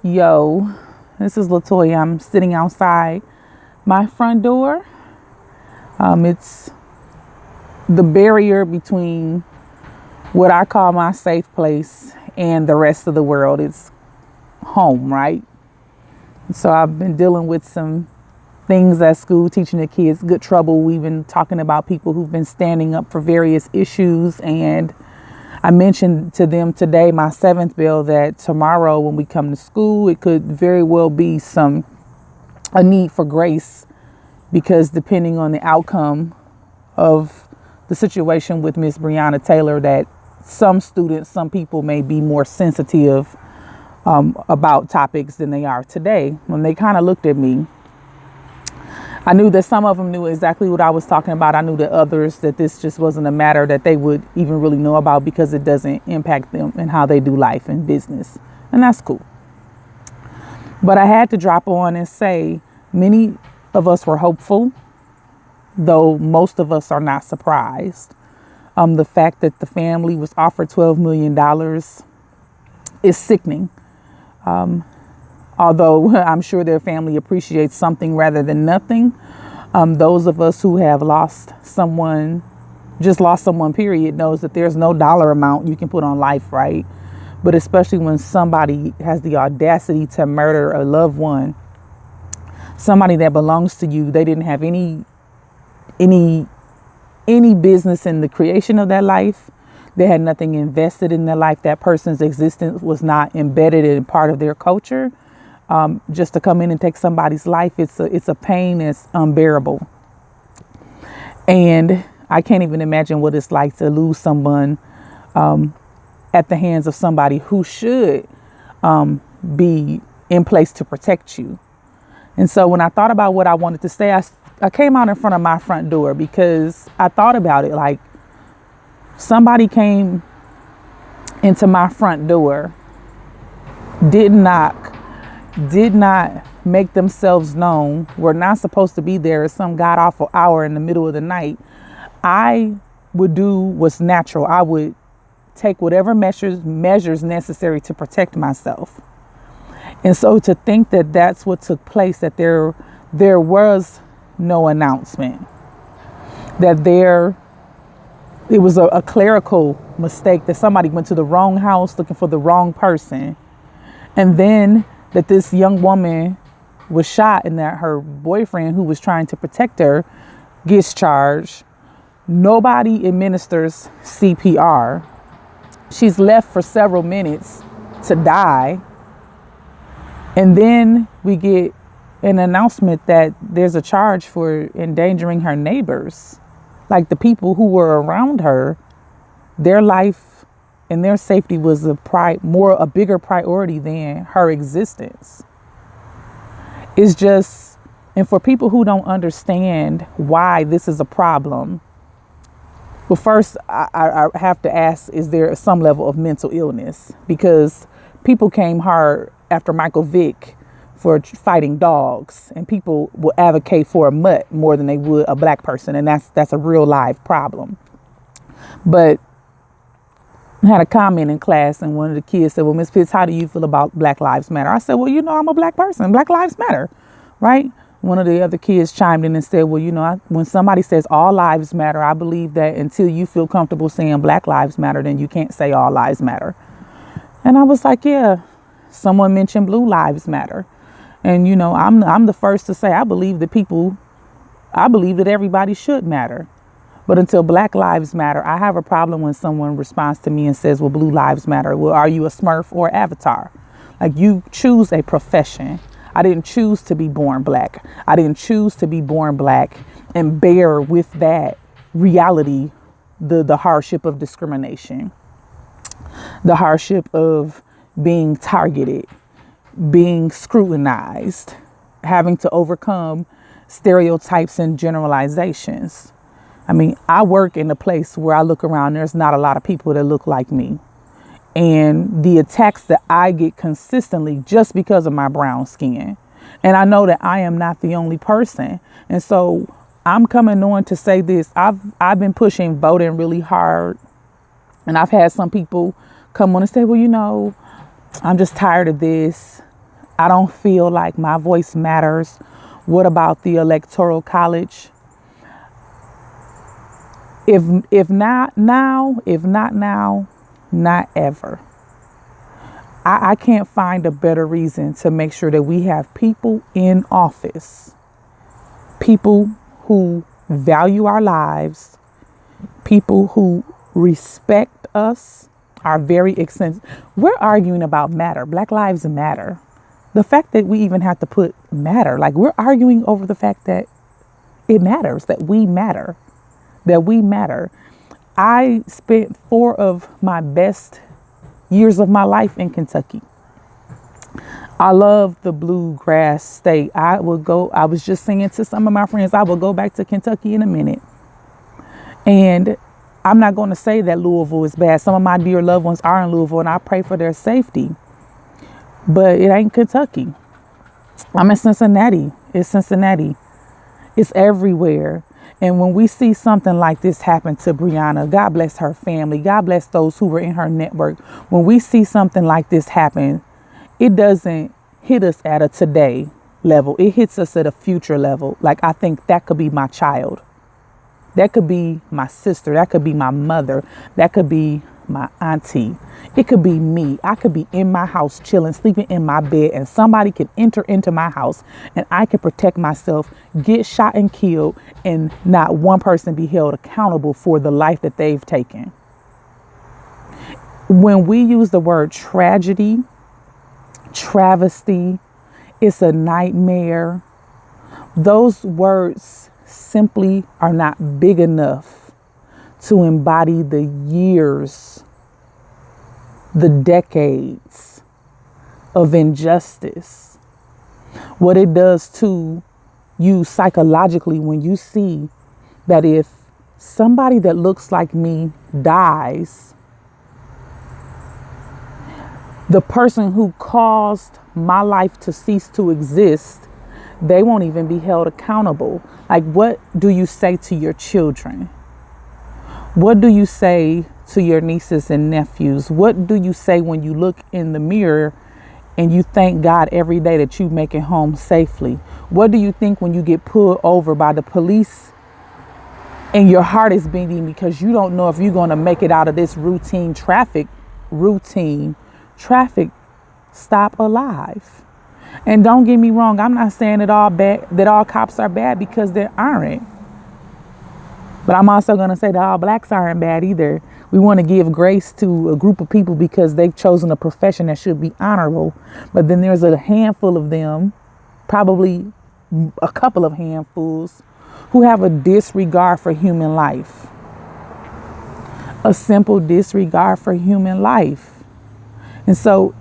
Yo, this is Latoya. I'm sitting outside my front door. It's the barrier between what I call my safe place and the rest of the world. It's home, right? So I've been dealing with some things at school, teaching the kids good trouble. We've been talking about people who've been standing up for various issues. And I mentioned to them today, my seventh bill, that tomorrow when we come to school, it could very well be a need for grace, because depending on the outcome of the situation with Miss Breonna Taylor, that some people may be more sensitive about topics than they are today. When they kind of looked at me, I knew that some of them knew exactly what I was talking about. I knew that others, that this just wasn't a matter that they would even really know about, because it doesn't impact them and how they do life and business. And that's cool. But I had to drop on and say, many of us were hopeful, though most of us are not surprised. The fact that the family was offered $12 million is sickening. Although I'm sure their family appreciates something rather than nothing. Those of us who have lost someone, period, knows that there's no dollar amount you can put on life, right? But especially when somebody has the audacity to murder a loved one, somebody that belongs to you, they didn't have any business in the creation of that life. They had nothing invested in their life. That person's existence was not embedded in part of their culture. Just to come in and take somebody's life, it's a pain that's unbearable. And I can't even imagine what it's like to lose someone at the hands of somebody who should be in place to protect you. And so when I thought about what I wanted to say, I came out in front of my front door, because I thought about it like somebody came into my front door, did knock, did not make themselves known, were not supposed to be there at some god awful hour in the middle of the night. I would do what's natural. I would take whatever measures necessary to protect myself. And so to think that that's what took place, that there was no announcement, that it was a clerical mistake, that somebody went to the wrong house looking for the wrong person, and then that this young woman was shot, and that her boyfriend, who was trying to protect her, gets charged. Nobody administers CPR. She's left for several minutes to die. And then we get an announcement that there's a charge for endangering her neighbors. Like, the people who were around her, their life and their safety was a bigger priority than her existence. It's just, and for people who don't understand why this is a problem, well, first I have to ask, is there some level of mental illness? Because people came hard after Michael Vick for fighting dogs, and people will advocate for a mutt more than they would a black person, and that's a real live problem. But I had a comment in class, and one of the kids said, well, Miss Pitts, how do you feel about Black Lives Matter? I said, well, I'm a black person. Black lives matter, right? One of the other kids chimed in and said, well, when somebody says all lives matter, I believe that until you feel comfortable saying Black Lives Matter, then you can't say all lives matter. And I was like, yeah. Someone mentioned Blue Lives Matter. And, I'm the first to say I believe that everybody should matter. But until Black Lives Matter, I have a problem when someone responds to me and says, well, Blue Lives Matter. Well, are you a Smurf or Avatar? Like, you choose a profession. I didn't choose to be born black. I didn't choose to be born black and bear with that reality, the hardship of discrimination, the hardship of being targeted, being scrutinized, having to overcome stereotypes and generalizations. I mean, I work in a place where I look around, there's not a lot of people that look like me. And the attacks that I get consistently just because of my brown skin. And I know that I am not the only person. And so I'm coming on to say this. I've been pushing voting really hard. And I've had some people come on and say, well, I'm just tired of this. I don't feel like my voice matters. What about the Electoral College? If not now, not ever. I can't find a better reason to make sure that we have people in office, people who value our lives, people who respect us, are very extensive. We're arguing about matter. Black lives matter. The fact that we even have to put matter, like we're arguing over the fact that it matters, that we matter, that we matter. I spent 4 of my best years of my life in Kentucky. I love the bluegrass state. I was just saying to some of my friends, I will go back to Kentucky in a minute. And I'm not going to say that Louisville is bad. Some of my dear loved ones are in Louisville and I pray for their safety. But it ain't Kentucky. I'm in Cincinnati. It's Cincinnati. It's everywhere. And when we see something like this happen to Breonna, God bless her family, God bless those who were in her network. When we see something like this happen, it doesn't hit us at a today level. It hits us at a future level. Like, I think that could be my child. That could be my sister. That could be my mother. That could be my auntie. It could be me. I could be in my house chilling, sleeping in my bed, and somebody could enter into my house and I could protect myself, get shot and killed, and not one person be held accountable for the life that they've taken. When we use the word tragedy, travesty, it's a nightmare, those words simply are not big enough to embody the years, the decades of injustice. What it does to you psychologically when you see that if somebody that looks like me dies, the person who caused my life to cease to exist, they won't even be held accountable. Like, what do you say to your children? What do you say to your nieces and nephews? What do you say when you look in the mirror and you thank God every day that you make it home safely? What do you think when you get pulled over by the police and your heart is beating because you don't know if you're going to make it out of this routine traffic stop alive? And don't get me wrong, I'm not saying that all cops are bad, because they aren't. But I'm also going to say that all blacks aren't bad either. We want to give grace to a group of people because they've chosen a profession that should be honorable. But then there's a handful of them, probably a couple of handfuls, who have a disregard for human life. A simple disregard for human life. And so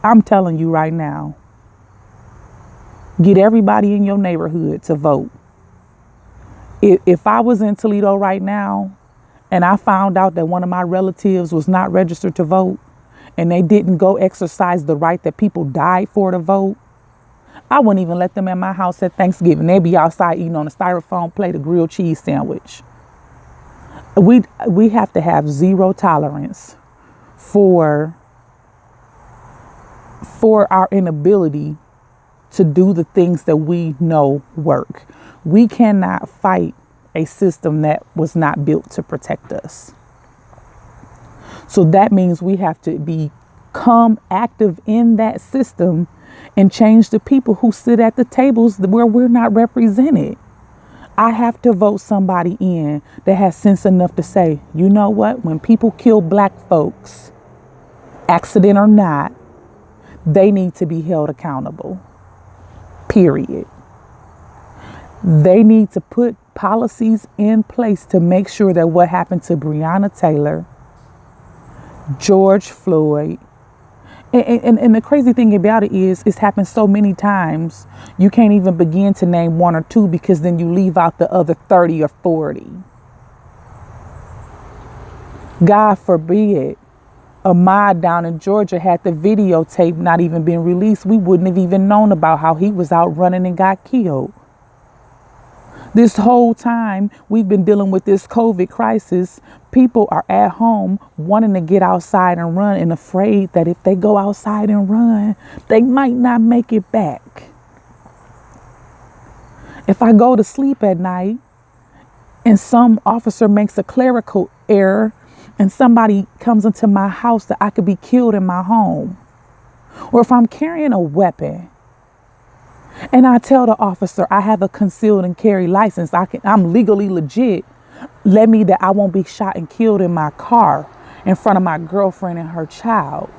I'm telling you right now, get everybody in your neighborhood to vote. If I was in Toledo right now and I found out that one of my relatives was not registered to vote and they didn't go exercise the right that people died for to vote, I wouldn't even let them at my house at Thanksgiving. They'd be outside eating on a styrofoam plate of grilled cheese sandwich. We have to have zero tolerance for our inability to do the things that we know work. We cannot fight a system that was not built to protect us. So that means we have to become active in that system and change the people who sit at the tables where we're not represented. I have to vote somebody in that has sense enough to say, you know what, when people kill black folks, accident or not, they need to be held accountable. Period. They need to put policies in place to make sure that what happened to Breonna Taylor, George Floyd, and the crazy thing about it is it's happened so many times, you can't even begin to name one or two because then you leave out the other 30 or 40. God forbid, Ahmaud down in Georgia had the videotape not even been released. We wouldn't have even known about how he was out running and got killed. This whole time we've been dealing with this COVID crisis, people are at home wanting to get outside and run and afraid that if they go outside and run, they might not make it back. If I go to sleep at night and some officer makes a clerical error and somebody comes into my house, that I could be killed in my home. Or if I'm carrying a weapon and I tell the officer I have a concealed and carry license, I'm legally legit. Let me that I won't be shot and killed in my car in front of my girlfriend and her child.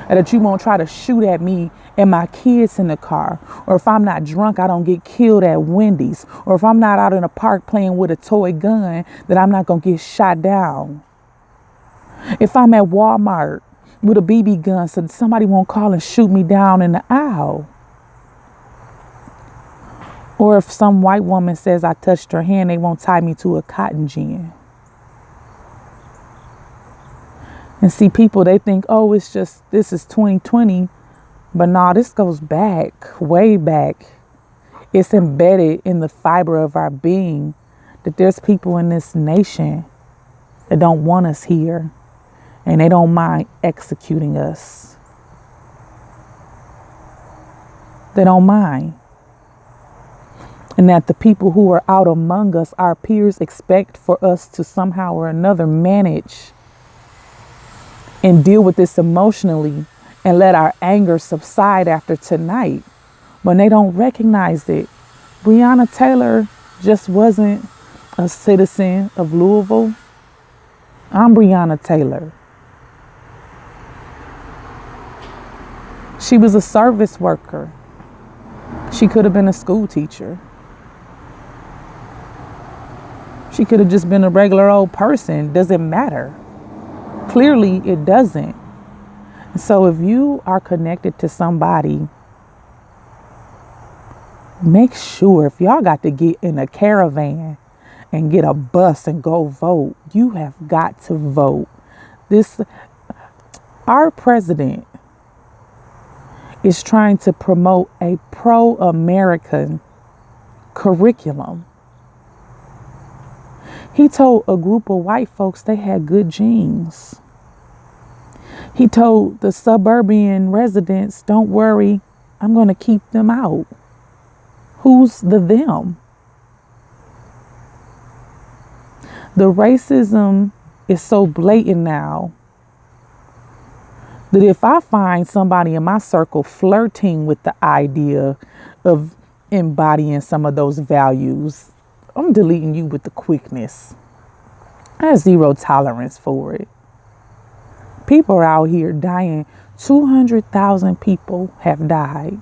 And that you won't try to shoot at me and my kids in the car. Or if I'm not drunk, I don't get killed at Wendy's. Or if I'm not out in a park playing with a toy gun, that I'm not going to get shot down. If I'm at Walmart with a BB gun, so somebody won't call and shoot me down in the aisle. Or if some white woman says I touched her hand, they won't tie me to a cotton gin. And see, people, they think, oh, it's just, this is 2020. But no, this goes back, way back. It's embedded in the fiber of our being that there's people in this nation that don't want us here. And they don't mind executing us. They don't mind. And that the people who are out among us, our peers, expect for us to somehow or another manage and deal with this emotionally and let our anger subside after tonight. When they don't recognize it. Breonna Taylor just wasn't a citizen of Louisville. I'm Breonna Taylor. She was a service worker. She could have been a school teacher. She could have just been a regular old person. Doesn't matter. Clearly, it doesn't. So if you are connected to somebody, make sure, if y'all got to get in a caravan and get a bus and go vote, you have got to vote. Our president is trying to promote a pro-American curriculum. He told a group of white folks they had good genes. He told the suburban residents, don't worry, I'm going to keep them out. Who's the them? The racism is so blatant now that if I find somebody in my circle flirting with the idea of embodying some of those values, I'm deleting you with the quickness. I have zero tolerance for it. People are out here dying. 200,000 people have died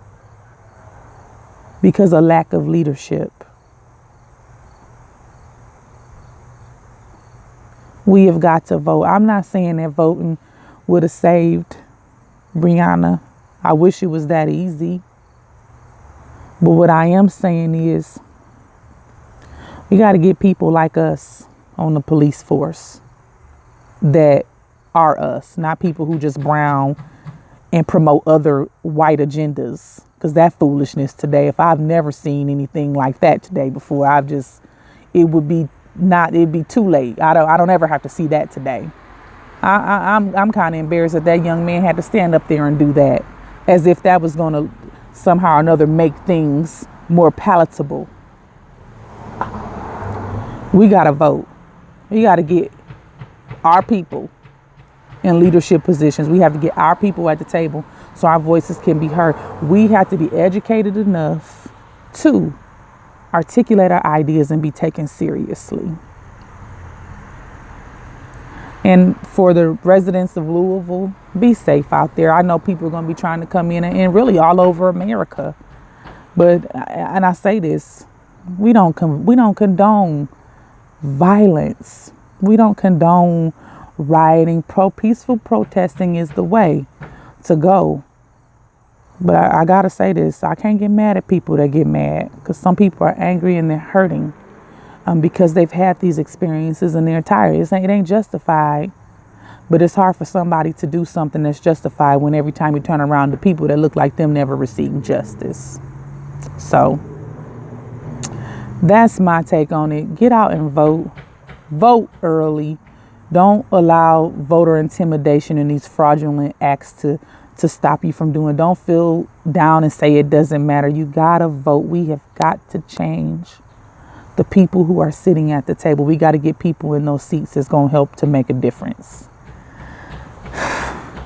because of lack of leadership. We have got to vote. I'm not saying that voting would have saved Breonna. I wish it was that easy. But what I am saying is we got to get people like us on the police force that are us, not people who just brown and promote other white agendas. Because that foolishness today, if I've never seen anything like that today before, it'd be too late. I don't ever have to see that today. I'm kind of embarrassed that young man had to stand up there and do that, as if that was going to somehow or another make things more palatable. We got to vote. We got to get our people in leadership positions. We have to get our people at the table so our voices can be heard. We have to be educated enough to articulate our ideas and be taken seriously. And for the residents of Louisville, be safe out there. I know people are going to be trying to come in and really all over America. But, and I say this, we don't condone violence. We don't condone rioting. Peaceful protesting is the way to go. But I got to say this, I can't get mad at people that get mad, because some people are angry and they're hurting because they've had these experiences and they're tired. It ain't justified, but it's hard for somebody to do something that's justified when every time you turn around, the people that look like them never receive justice. So That's my take on it. Get out and vote. Vote early. Don't allow voter intimidation and these fraudulent acts to stop you from doing. Don't feel down and say it doesn't matter. You gotta vote. We have got to change the people who are sitting at the table. We got to get people in those seats that's gonna help to make a difference.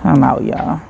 I'm out, y'all.